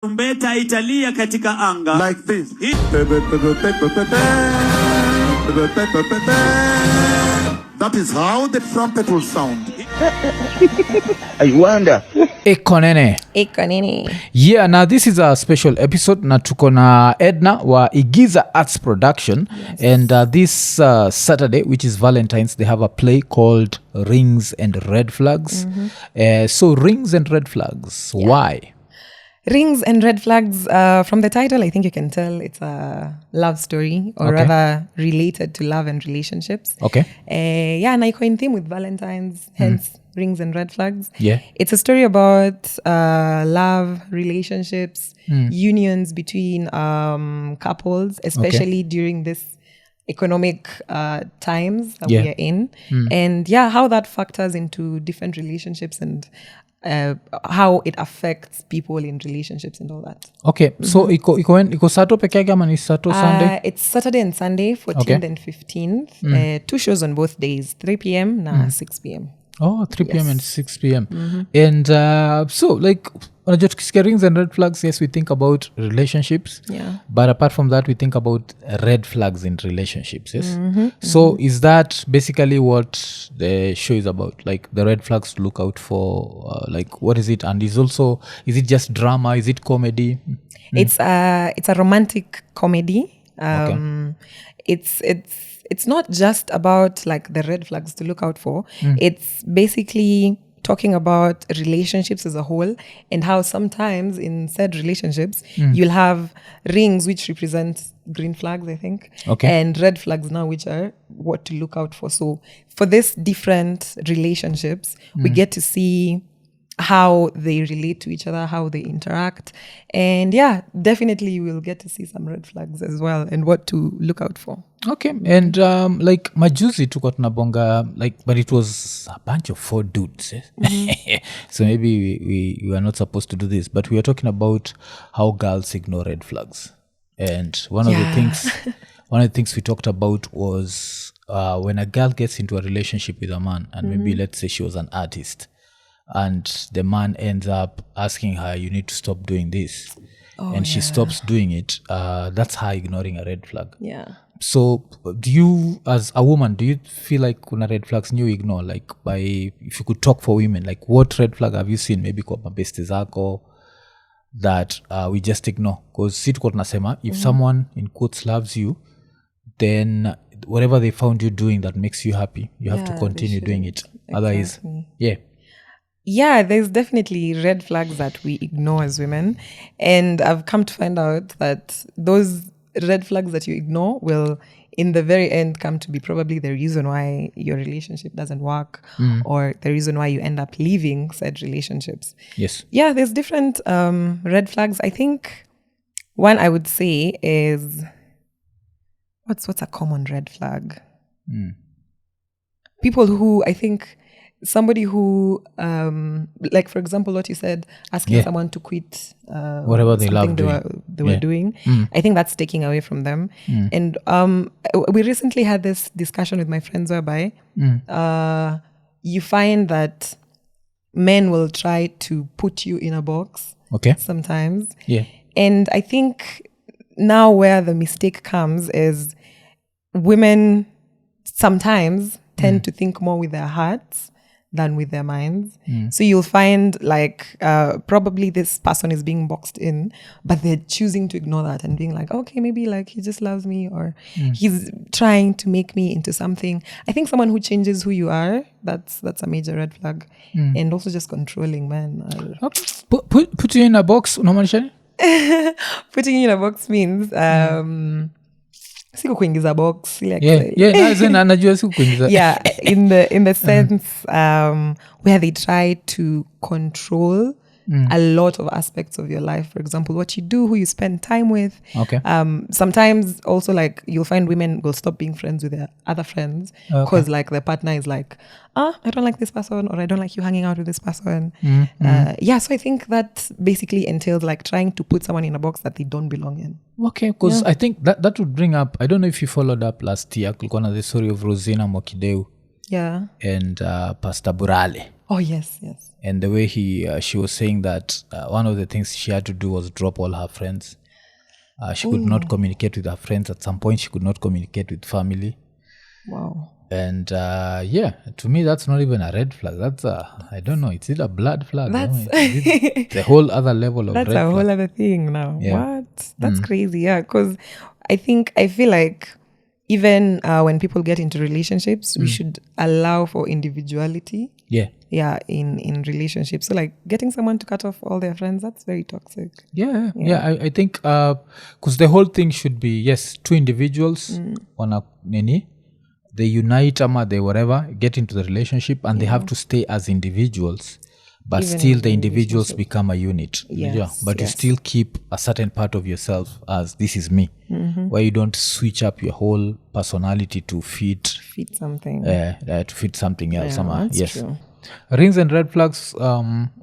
Tarumbeta italia katika anga. Like this. That is how the trumpet will sound. I wonder. Ekonene. Yeah, now this is a special episode. Na tuko na Edna wa Igiza Arts Production. Yes. And this Saturday, which is Valentine's, they have a play called Rings and Red Flags. Mm-hmm. So Rings and Red Flags, yeah. Why? Rings and Red Flags, from the title, I think you can tell it's a love story, or rather related to love and relationships. Okay. And I in theme with Valentine's, hence Rings and Red Flags. Yeah. It's a story about love, relationships, unions between couples, especially during this economic times that we are in. And how that factors into different relationships and how it affects people in relationships and all that. Okay, so iko Sato peke yake ama ni Sato Sunday? It's Saturday and Sunday, 14th and 15th. 2 shows on both days, 3 p.m. na 6 p.m. Oh, 3 p.m. and 6 p.m. And so, like, unajua Rings and Red Flags, yes, we think about relationships. Yeah. But apart from that, we think about red flags in relationships, yes? So is that basically what the show is about? Like, the red flags to look out for? Like, what is it? And is it just drama? Is it comedy? It's a romantic comedy. Okay. It's not just about like the red flags to look out for. It's basically talking about relationships as a whole and how sometimes in said relationships you'll have rings which represent green flags, I think, and red flags now which are what to look out for. So for these different relationships, we get to see how they relate to each other, how they interact. And definitely you will get to see some red flags as well and what to look out for. Okay. And like majuzi tuko tunabonga, like, but it was a bunch of 4 dudes. So maybe we were not supposed to do this, but we were talking about how girls ignore red flags. And one of the things we talked about was when a girl gets into a relationship with a man, and maybe let's say she was an artist, and the man ends up asking her, you need to stop doing this. And she stops doing it. That's her ignoring a red flag. Yeah. So do you, as a woman, do you feel like kuna red flags you ignore? Like, if you could talk for women, like what red flag have you seen maybe kwa mabeste zako that we just ignore? Because si tuko tunasema, if someone in quotes loves you, then whatever they found you doing that makes you happy, you have to continue doing it. Exactly. Otherwise, Yeah, there's definitely red flags that we ignore as women. And I've come to find out that those red flags that you ignore will, in the very end, come to be probably the reason why your relationship doesn't work or the reason why you end up leaving said relationships. Yes. Yeah, there's different red flags. I think one I would say is, what's a common red flag? People who, I think, somebody who, like for example, what you said, asking someone to quit whatever they love they were doing, I think that's taking away from them. And we recently had this discussion with my friends whereby you find that men will try to put you in a box sometimes. Yeah. And I think now where the mistake comes is women sometimes tend to think more with their hearts than with their minds. So you'll find like probably this person is being boxed in, but they're choosing to ignore that and being like, okay, maybe like he just loves me, or he's trying to make me into something. I think someone who changes who you are, that's a major red flag. And also just controlling men. Put you in a box, unamaanisha? Putting you in a box means siku kuingiza box najua siku kuingiza in the sense where they try to control a lot of aspects of your life. For example, what you do, who you spend time with. Sometimes also like you'll find women will stop being friends with their other friends because like their partner is like, I don't like this person, or I don't like you hanging out with this person. So I think that basically entails like trying to put someone in a box that they don't belong in. Okay, because I think that would bring up, I don't know if you followed up last year, kulikuwa na the story of Rosina Mokideu and Pastor Burale. Oh, yes. and the way she was saying that one of the things she had to do was drop all her friends. She could not communicate with her friends. At some point, she could not communicate with family. Wow. And to me, that's not even a red flag. That's I don't know. It's either a blood flag. It's a whole other level of That's red a flag. whole other thing now. Yeah. What? That's crazy. Yeah, because I feel like even when people get into relationships, we should allow for individuality. Yeah, in relationships. So like getting someone to cut off all their friends, that's very toxic. Yeah. I think because the whole thing should be, yes, two individuals on a Nini, they unite ama they whatever, get into the relationship, and they have to stay as individuals, but Even still in the individuals relationship. become a unit. But you Yes. still keep a certain part of yourself as this is me, where you don't switch up your whole personality to fit Something. to fit something else. That's true. Rings and red flags.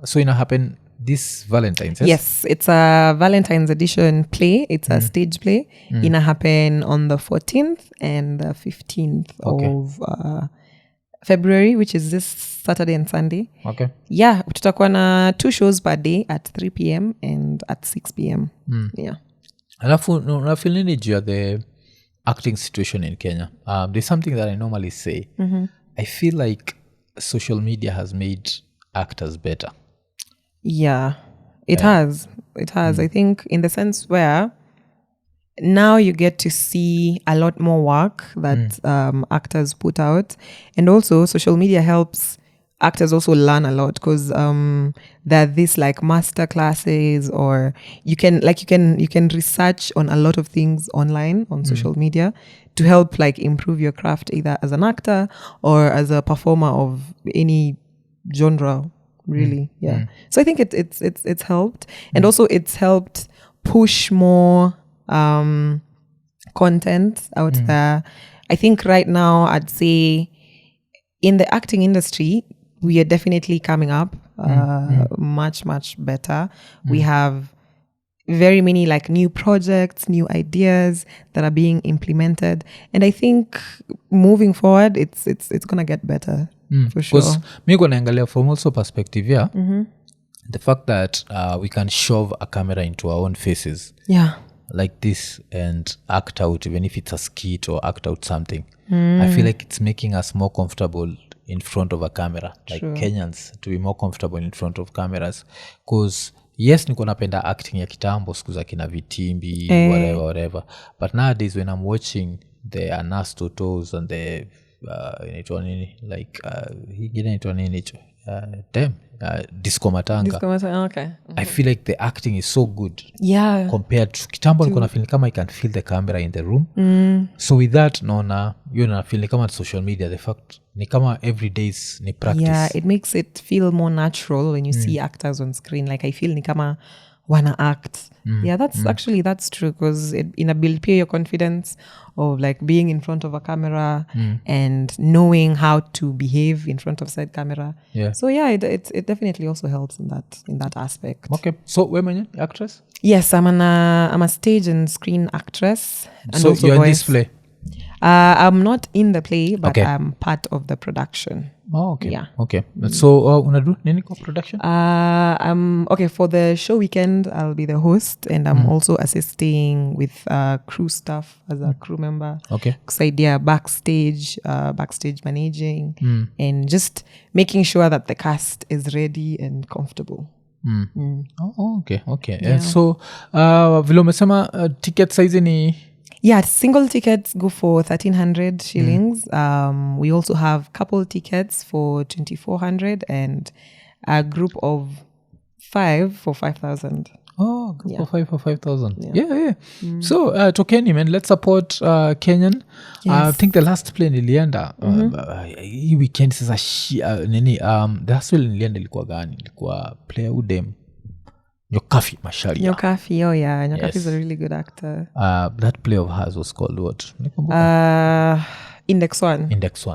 So happen this Valentine's. Yes, it's a Valentine's edition play. It's a stage play. Ina happen on the 14th and the 15th of February, which is this Saturday and Sunday. Okay. Yeah, tutakuwa na 2 shows per day at 3 p.m. and at 6 p.m. Yeah. Alafu unafeel nini juu ya the acting situation in Kenya? There's something that I normally say. I feel like social media has made actors better. Yeah, it has. I think in the sense where now you get to see a lot more work that actors put out, and also social media helps actors also learn a lot because there are these like master classes, or you can research on a lot of things online on social media to help like improve your craft either as an actor or as a performer of any genre. Really, yeah. So I think it's helped, and also it's helped push more content out there. I think right now I'd say in the acting industry we are definitely coming up much better. We have very many like new projects, new ideas that are being implemented, and I think moving forward it's gonna get better. For sure. Because me gonna angalia from also perspective, the fact that we can shove a camera into our own faces, like this, and act out, even if it's a skit or act out something. I feel like it's making us more comfortable in front of a camera. Like Kenyans to be more comfortable in front of cameras, because yes, niko napenda acting ya kitambo siku za kina Vitimbi, whatever, but nowadays when I'm watching the Anas Totos and the inaitwa nini like hingine inaitwa nini hicho Disco Matanga. Okay. I feel like the acting is so good compared to kitambo. Niko na feel kama I can feel the camera in the room. So with that naona na feel kama social media, the fact ni kama every days ni practice. It makes it feel more natural when you see actors on screen. Like I feel ni kama wanna act. That's true, because in a build pay your confidence of like being in front of a camera and knowing how to behave in front of said camera. So it definitely also helps in that aspect. Okay, so women actress? Yes, I'm a stage and screen actress, and so also you're in voice. this play? I'm not in the play, but Okay. I'm part of the production. Oh, okay. Yeah. Okay. So unadu nini kwa production? For the show weekend, I'll be the host, and I'm also assisting with crew stuff as a crew member. Okay. Because I do backstage managing, and just making sure that the cast is ready and comfortable. Oh, okay. Yeah. So vile umesema ticket size ni? Yeah, single tickets go for 1,300 shillings. We also have couple tickets for 2,400 and a group of 5 for 5,000. Oh, group of 5 for 5,000. Yeah. So tokeni man, let's support Kenyan. I think the last play nilienda hii weekend sasa nini the last play nilienda ilikuwa gani? Ilikuwa player udem Nyokafi Masharia. Nyokafi, Nyokafi is a really good actor. That play of hers was called what? Index One.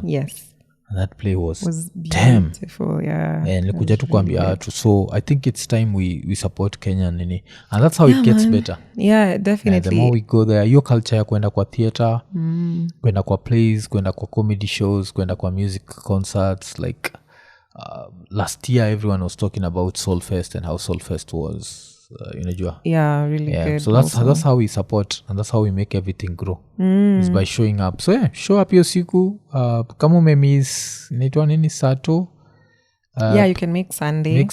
Yes. And that play was beautiful. Yeah. And nilikuja tu kuambia watu, so I think it's time we support Kenya nini, and that's how it gets better. Yeah, definitely. The more we go there, your culture ya kwenda kwa theater, kwenda kwa plays, kwenda kwa comedy shows, kwenda kwa music concerts, like last year everyone was talking about Soulfest and how Soulfest was unajua. Yeah, really good. So that's how we support and that's how we make everything grow. Is by showing up. So yeah, show up hiyo siku. Kama umemiss inaitwa nini Sato. You can make Sunday.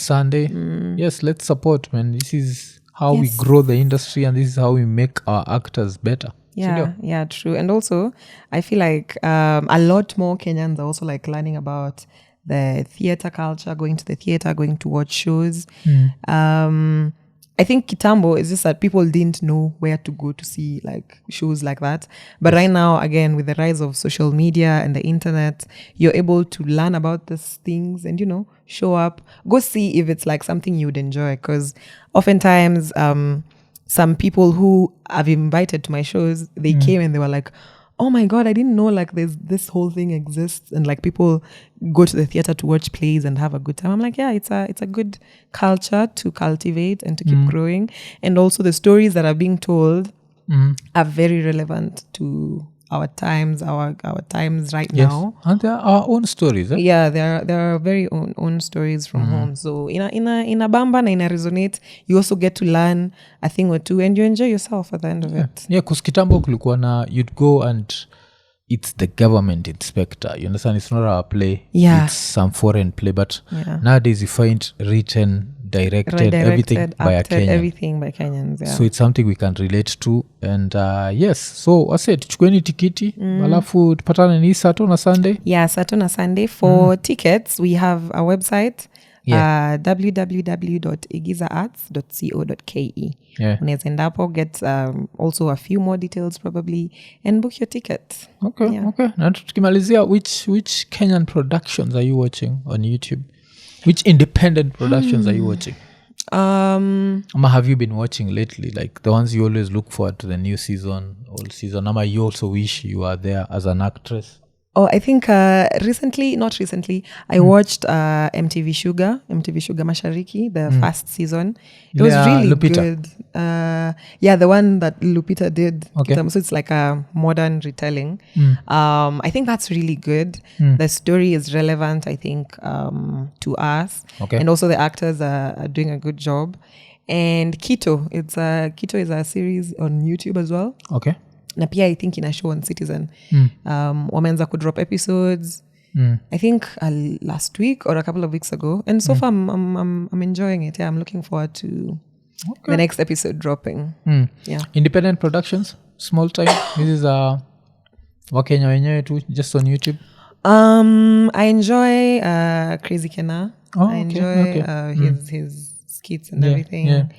Yes, let's support, man. This is how we grow the industry and this is how we make our actors better. Yeah, true. And also I feel like a lot more Kenyans are also like learning about the theater culture, going to the theater, going to watch shows. I think kitambo is just that people didn't know where to go to see like shows like that. But right now, again, with the rise of social media and the internet, you're able to learn about these things and, show up, go see if it's like something you'd enjoy. Because oftentimes, some people who I've invited to my shows, they came and they were like, oh my God, I didn't know like this whole thing exists and like people go to the theater to watch plays and have a good time. I'm like, yeah, it's a good culture to cultivate and to keep growing. And also the stories that are being told are very relevant to our times, our times right now. And they're our own stories. Yeah, they're our very own stories from home. So in a bamba na ina resonate, you also get to learn a thing or two and you enjoy yourself at the end of it. Yeah, because kitambo kulikuwa na you'd go and it's the government inspector. You understand? It's not our play. Yeah. It's some foreign play. But nowadays you find written, directed everything by a Kenyan. Everything by Kenyans, yeah. So it's something we can relate to. And yes, so I said, tuchukueni tikiti. Alafu tupatane ni Sato na Sunday. Yeah, Sato na Sunday. For tickets, we have a website. www.igizaarts.co.ke. Unaweza enda hapo, get also a few more details probably and book your ticket. Okay. Na tukimalizia, which Kenyan productions are you watching on YouTube? Which independent productions are you watching? Have you been watching lately? Like the ones you always look forward to the new season, old season. You also wish you were there as an actress? Oh, I think not recently, I watched MTV Sugar Mashariki, the first season. It was really Lupita. Good. The one that Lupita did. Okay. So it's like a modern retelling. I think that's really good. The story is relevant, I think, to us. Okay. And also the actors are doing a good job. And Keto is a series on YouTube as well. Okay. Na pia I think ina show on Citizen. Wameanza kudrop episodes I think last week or a couple of weeks ago, and so far I'm enjoying it. I'm looking forward to the next episode dropping. Independent productions, small time. This is Wakenya wenyewe tu, just on YouTube. I enjoy Crazy Kena. I enjoy his skits and everything.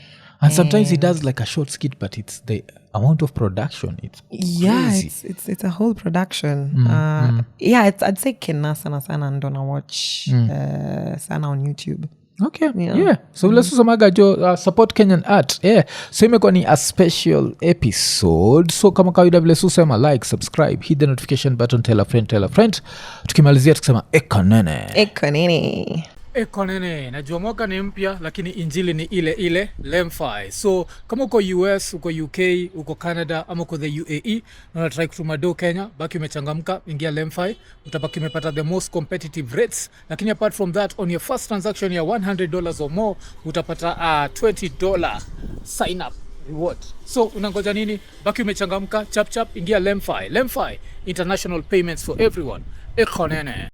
And sometimes he does like a short skit, but it's the amount of production. It's crazy. It's a whole production. I'd say Kena sana ndo na watch sana on YouTube. Okay. So let's samaga jo support Kenyan art. So imekuwa ni a special episode. So kama kawaida vile susema like, subscribe, hit the notification button, tell a friend. Tukimalizia tukisema Ekonene, najua mwaka ni mpya lakini injili ni ile Lemfi. So kama uko US, uko UK, uko Canada ama uko the UAE na unatry kutuma do Kenya, baki umechangamka, ingia Lemfi, utabaki umepata the most competitive rates. Lakini apart from that, on your first transaction ya $100 or more, utapata $20 sign up reward. So unangoja nini? Baki umechangamka, chap ingia Lemfi. Lemfi, international payments for everyone. Ekonene.